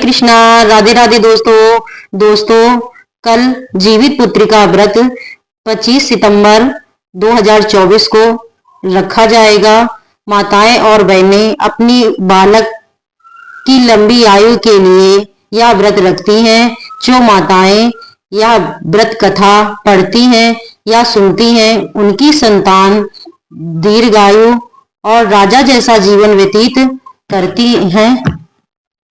कृष्णा। राधे राधे दोस्तों कल जीवित पुत्री का व्रत 25 सितंबर 2024 को रखा जाएगा। माताएं और बहनें अपनी बालक की लंबी आयु के लिए यह व्रत रखती हैं। जो माताएं यह व्रत कथा पढ़ती हैं या सुनती हैं, उनकी संतान दीर्घायु और राजा जैसा जीवन व्यतीत करती हैं।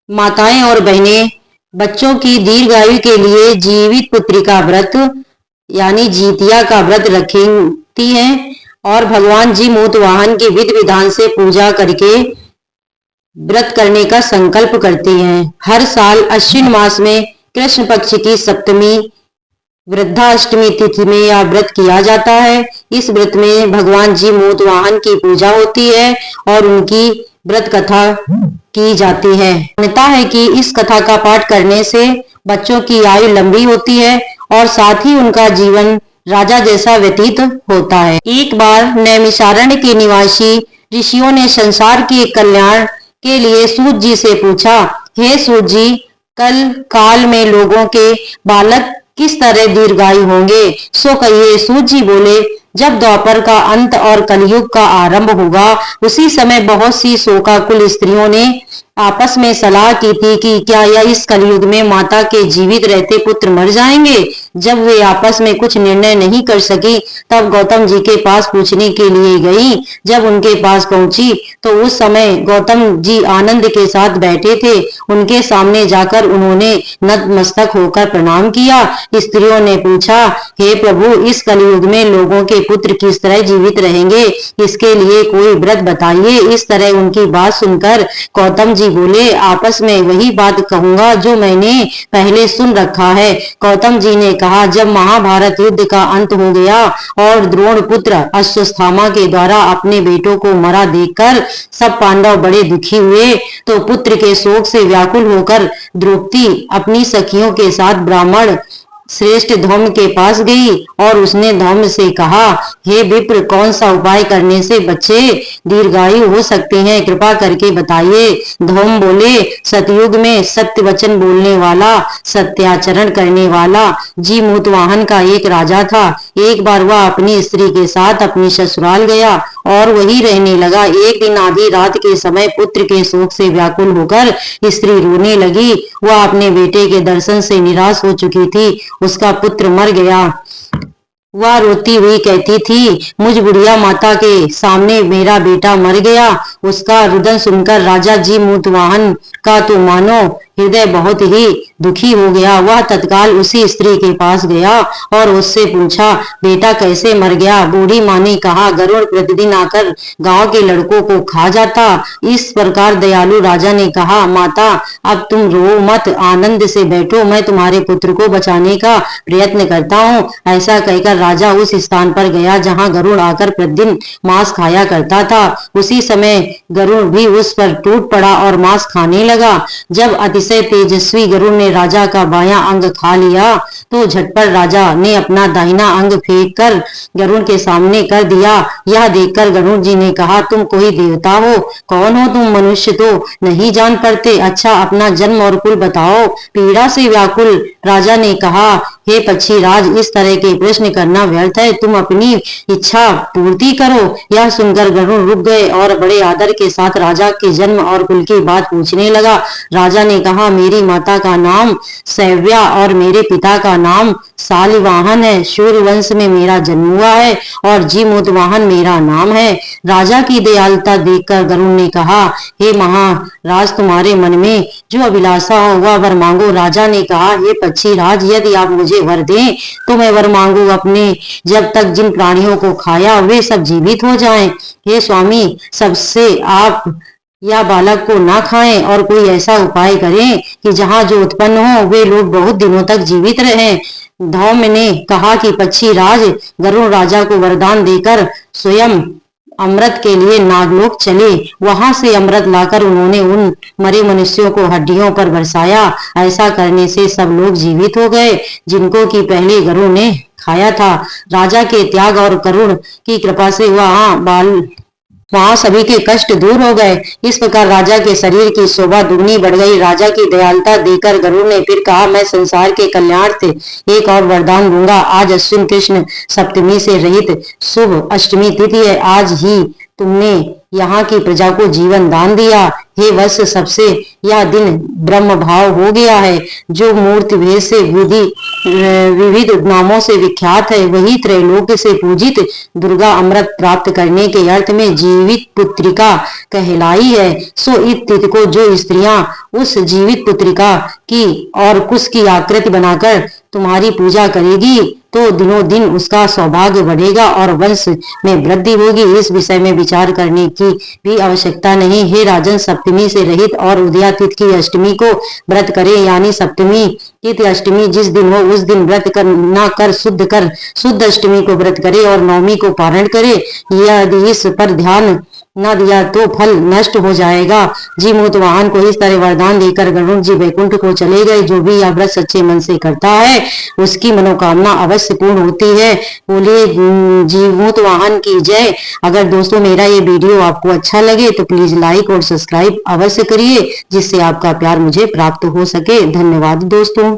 माताएं और बहनें बच्चों की दीर्घायु के लिए जीवित पुत्री का व्रत यानी जीतिया का व्रत रखती हैं और भगवान जी मूत वाहन की विधि विधान से पूजा करके व्रत करने का संकल्प करती हैं। हर साल अश्विन मास में कृष्ण पक्ष की सप्तमी वृद्धाष्टमी तिथि में यह व्रत किया जाता है। इस व्रत में भगवान जी मूत वाहन की पूजा होती है और उनकी व्रत कथा की जाती है। मान्यता है कि इस कथा का पाठ करने से बच्चों की आयु लंबी होती है और साथ ही उनका जीवन राजा जैसा व्यतीत होता है। एक बार नैमिषारण्य के निवासी ऋषियों ने संसार के कल्याण के लिए सूत जी से पूछा, हे सूत जी, कल काल में लोगों के बालक किस तरह दीर्घायु होंगे, सो कहिए। सूत जी बोले, जब द्वापर का अंत और कलयुग का आरंभ होगा, उसी समय बहुत सी शोकाकुल स्त्रियों ने आपस में सलाह की थी कि क्या यह इस कलयुग में माता के जीवित रहते पुत्र मर जाएंगे। जब वे आपस में कुछ निर्णय नहीं कर सकी, तब गौतम जी के पास पूछने के लिए गई। जब उनके पास पहुंची तो उस समय गौतम जी आनंद के साथ बैठे थे। उनके सामने जाकर उन्होंने नतमस्तक होकर प्रणाम किया। स्त्रियों ने पूछा, हे प्रभु, इस कलयुग में लोगों के पुत्र किस तरह जीवित रहेंगे, इसके लिए कोई व्रत बताइए। इस तरह उनकी बात सुनकर गौतम जी बोले, आपस में वही बात कहूंगा जो मैंने पहले सुन रखा है। गौतम जी ने कहा, जब महाभारत युद्ध का अंत हो गया और द्रोण पुत्र अश्वत्थामा के द्वारा अपने बेटों को मरा देखकर सब पांडव बड़े दुखी हुए, तो पुत्र के शोक से व्याकुल होकर द्रौपदी अपनी सखियों के साथ ब्राह्मण श्रेष्ठ धौम्य के पास गई और उसने धौम्य से कहा, हे विप्र, कौन सा उपाय करने से बच्चे दीर्घायु हो सकते हैं, कृपा करके बताइए। धौम्य बोले, सतयुग में सत्य वचन बोलने वाला, सत्याचरण करने वाला जी मूत वाहन का एक राजा था। एक बार वह अपनी स्त्री के साथ अपनी ससुराल गया और वही रहने लगा। एक दिन आधी रात के समय पुत्र के शोक से व्याकुल होकर स्त्री रोने लगी। वह अपने बेटे के दर्शन से निराश हो चुकी थी। उसका पुत्र मर गया। वह रोती हुई कहती थी, मुझ बुढ़िया माता के सामने मेरा बेटा मर गया। उसका रुदन सुनकर राजा जी मूत वाहन का तो मानो हृदय बहुत ही दुखी हो गया। वह तत्काल उसी स्त्री के पास गया और उससे पूछा, बेटा कैसे मर गया। बूढ़ी माँ ने कहा, गरुड़ प्रतिदिन आकर गांव के लड़कों को खा जाता। इस प्रकार दयालु राजा ने कहा, माता, अब तुम रो मत, आनंद से बैठो, मैं तुम्हारे पुत्र को बचाने का प्रयत्न करता हूँ। ऐसा कहकर राजा उस स्थान पर गया जहाँ गरुड़ आकर प्रतिदिन मांस खाया करता था। उसी समय गरुड़ भी उस पर टूट पड़ा और मांस खाने लगा। जब अतिशय तेजस्वी गरुड़ ने राजा का बायां अंग खा लिया तो झटपट राजा ने अपना दाहिना अंग फेंक कर गरुड़ के सामने कर दिया। यह देखकर गरुड़ जी ने कहा, तुम कोई देवता हो? कौन हो तुम? मनुष्य तो नहीं जान पड़ते। अच्छा, अपना जन्म और कुल बताओ। पीड़ा से व्याकुल राजा ने कहा, हे पक्षीराज, इस तरह के प्रश्न करना व्यर्थ है, तुम अपनी इच्छा पूर्ति करो। यह सुनकर गरुड़ रुक गए और बड़े आदर के साथ राजा के जन्म और कुल की बात पूछने लगा। राजा ने कहा, मेरी माता का नाम सैव्या और मेरे पिता का नाम शालिवाहन है। सूर्य वंश में मेरा जन्म हुआ है और जीमूतवाहन मेरा नाम है। राजा की दयालुता देखकर गरुड़ ने कहा, हे महाराज, तुम्हारे मन में जो अभिलाषा हो वह वर मांगो। राजा ने कहा, हे पक्षीराज, यदि आप मुझे वर दें तो मैं वर मांगू अपने जब तक जिन प्राणियों को खाया वे सब जीवित हो जाएं। हे स्वामी, सबसे आप या बालक को ना खाएं और कोई ऐसा उपाय करें कि जहां जो उत्पन्न हो वे लोग बहुत दिनों तक जीवित रहें। धौम्य ने कहा कि पक्षीराज, गरुड़ राजा को वरदान देकर स्वयं अमृत के लिए नागलोक चले। वहां से अमृत लाकर उन्होंने उन मरे मनुष्यों को हड्डियों पर बरसाया। ऐसा करने से सब लोग जीवित हो गए जिनको कि पहले गरुड़ ने खाया था। राजा के त्याग और करुण की कृपा से वहां सभी के कष्ट दूर हो गए। इस प्रकार राजा के शरीर की शोभा दुगनी बढ़ गई। राजा की दयालुता देखकर गरुड़ ने फिर कहा, मैं संसार के कल्याण से एक और वरदान दूंगा। आज अश्विन कृष्ण सप्तमी से रहित शुभ अष्टमी तिथि है। आज ही तुमने यहाँ की प्रजा को जीवन दान दिया। हे वत्स, सबसे यह दिन ब्रह्म भाव हो गया है। जो मूर्ति भेद से विविध नामों से विख्यात है, वही त्रैलोक्य से पूजित दुर्गा अमृत प्राप्त करने के अर्थ में जीवित पुत्रिका कहलाई है। सो इस तिथि को जो स्त्रियां उस जीवित पुत्रिका की और कुश की आकृति बनाकर तुम्हारी पूजा करेगी, तो दिनों दिन उसका सौभाग्य बढ़ेगा और वंश में वृद्धि होगी। इस विषय में विचार करने की भी आवश्यकता नहीं। हे राजन, सप्तमी से रहित और उदया तिथि की अष्टमी को व्रत करे, यानी सप्तमी तिथि अष्टमी जिस दिन हो उस दिन व्रत कर शुद्ध अष्टमी को व्रत करे और नवमी को पारण करे। यदि इस पर ध्यान न दिया तो फल नष्ट हो जाएगा। जीमूत वाहन को इस तरह वरदान देकर गरुड़ जी वैकुंठ को चले गए। जो भी यह व्रत सच्चे मन से करता है उसकी मनोकामना अवश्य पूर्ण होती है। बोलिए जीमूत वाहन की जय। अगर दोस्तों मेरा ये वीडियो आपको अच्छा लगे तो प्लीज लाइक और सब्सक्राइब अवश्य करिए, जिससे आपका प्यार मुझे प्राप्त हो सके। धन्यवाद दोस्तों।